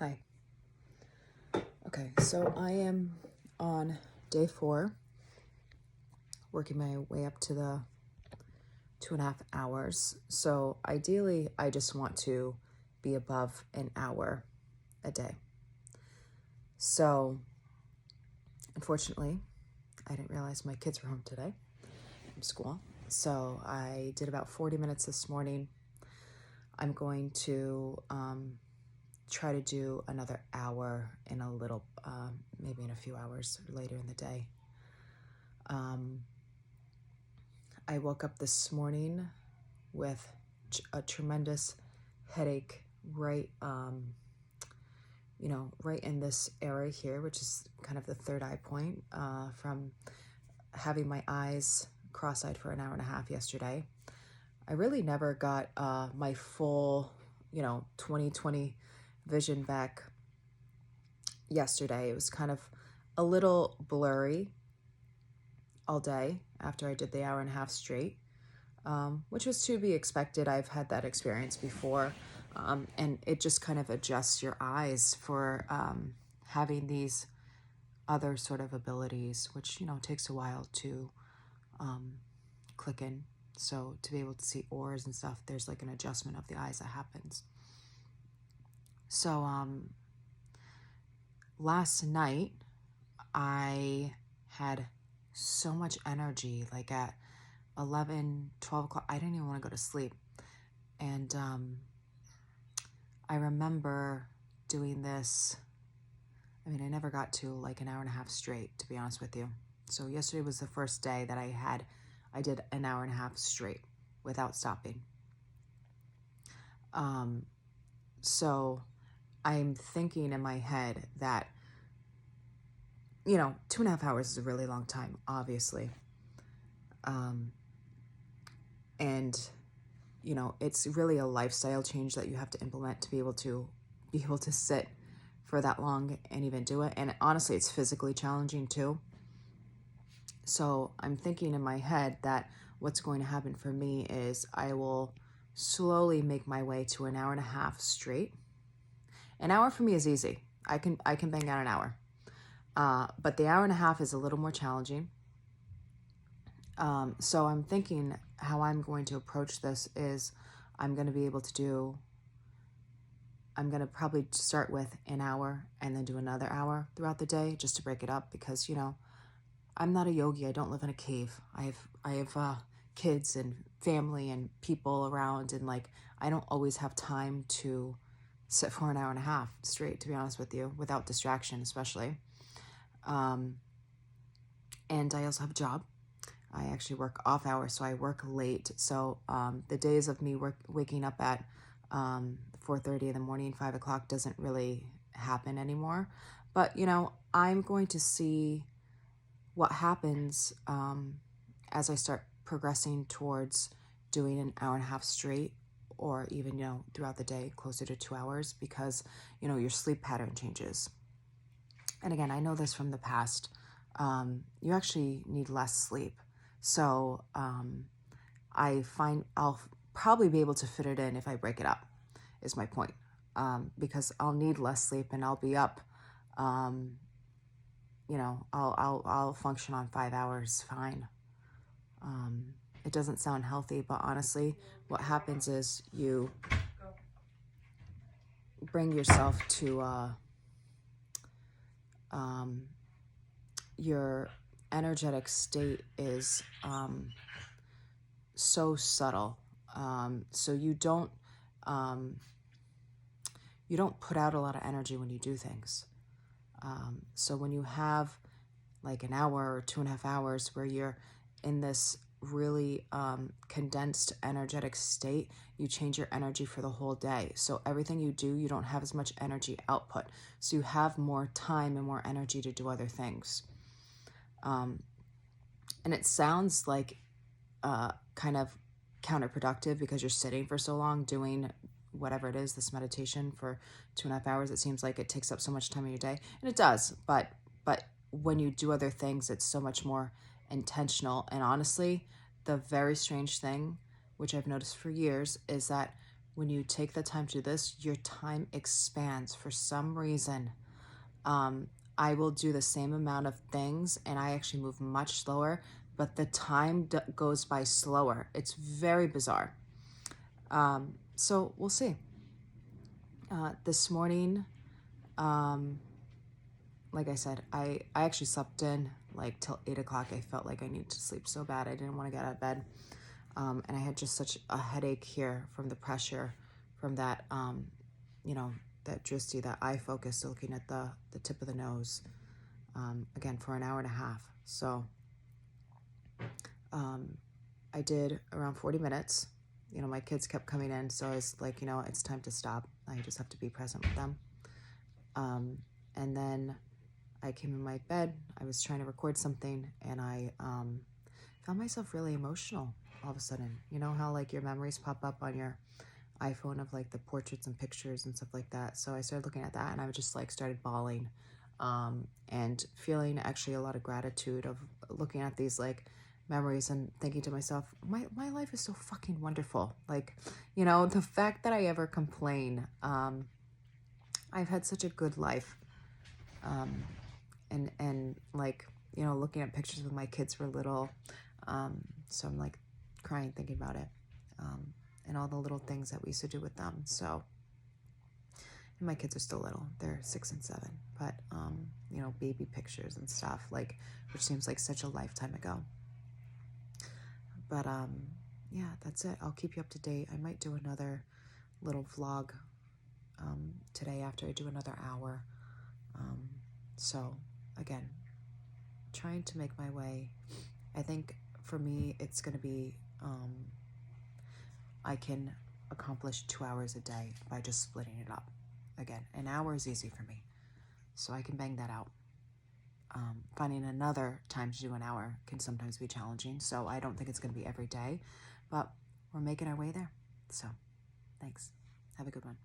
Hi. Okay, so I am on day 4, working my way up to the 2.5 hours. So ideally, I just want to be above an hour a day. So unfortunately, I didn't realize my kids were home today from school. So I did about 40 minutes this morning. I'm going to try to do another hour in a little, maybe in a few hours later in the day. I woke up this morning with a tremendous headache right in this area here, which is kind of the third eye point, from having my eyes cross-eyed for an hour and a half yesterday. I really never got my full 20/20 vision back yesterday. It was kind of a little blurry all day after I did the hour and a half straight, which was to be expected. I've had that experience before, and it just kind of adjusts your eyes for having these other sort of abilities, which takes a while to click in. So to be able to see auras and stuff, there's like an adjustment of the eyes that happens. So last night I had so much energy, like at 11, 12 o'clock, I didn't even want to go to sleep. And I remember doing this. I mean, I never got to like an hour and a half straight, to be honest with you. So yesterday was the first day that I did an hour and a half straight without stopping. So I'm thinking in my head that, 2.5 hours is a really long time, obviously. And, it's really a lifestyle change that you have to implement to be able to sit for that long and even do it. And honestly, it's physically challenging too. So I'm thinking in my head that what's going to happen for me is I will slowly make my way to an hour and a half straight. An hour for me is easy. I can bang out an hour. But the hour and a half is a little more challenging. So I'm thinking how I'm going to approach this is I'm going to probably start with an hour and then do another hour throughout the day just to break it up, because, I'm not a yogi. I don't live in a cave. I have kids and family and people around, and I don't always have time to sit for an hour and a half straight, to be honest with you, without distraction, especially. And I also have a job. I actually work off hours, so I work late. So the days of me waking up at 4:30 in the morning, 5 o'clock doesn't really happen anymore. But, I'm going to see what happens as I start progressing towards doing an hour and a half straight, or even, throughout the day, closer to 2 hours, because, your sleep pattern changes. And again, I know this from the past. You actually need less sleep. So I find I'll probably be able to fit it in if I break it up, is my point. Because I'll need less sleep and I'll be up, I'll function on 5 hours fine. It doesn't sound healthy, but honestly, what happens is you bring yourself to your energetic state is so subtle. So you don't put out a lot of energy when you do things. So when you have like an hour or 2.5 hours where you're in this really condensed energetic state, you change your energy for the whole day. So everything you do, you don't have as much energy output. So you have more time and more energy to do other things. And it sounds like kind of counterproductive because you're sitting for so long doing whatever it is, this meditation for 2.5 hours. It seems like it takes up so much time in your day, and it does. But when you do other things, it's so much more intentional. And honestly, the very strange thing, which I've noticed for years, is that when you take the time to do this, your time expands. For some reason, I will do the same amount of things and I actually move much slower, but the time goes by slower. It's very bizarre. So we'll see. This morning, like I said, I actually slept in like till 8 o'clock. I felt like I needed to sleep so bad. I didn't want to get out of bed. And I had just such a headache here from the pressure from that, that drishti, that eye focus, looking at the tip of the nose, again, for an hour and a half. So I did around 40 minutes. My kids kept coming in, so I was like, it's time to stop. I just have to be present with them. And then I came in my bed. I was trying to record something, and I found myself really emotional all of a sudden. You know how like your memories pop up on your iPhone of like the portraits and pictures and stuff like that. So I started looking at that, and I just like started bawling, and feeling actually a lot of gratitude of looking at these like memories and thinking to myself, my life is so fucking wonderful. Like, the fact that I ever complain, I've had such a good life. And like, looking at pictures when my kids were little. So I'm like crying thinking about it. And all the little things that we used to do with them. So, and my kids are still little. They're 6 and 7, but, baby pictures and stuff, like, which seems like such a lifetime ago. But, yeah, that's it. I'll keep you up to date. I might do another little vlog, today after I do another hour. So again, trying to make my way. I think for me, it's going to be, I can accomplish 2 hours a day by just splitting it up. Again, an hour is easy for me, so I can bang that out. Finding another time to do an hour can sometimes be challenging, so I don't think it's going to be every day, but we're making our way there. So thanks. Have a good one.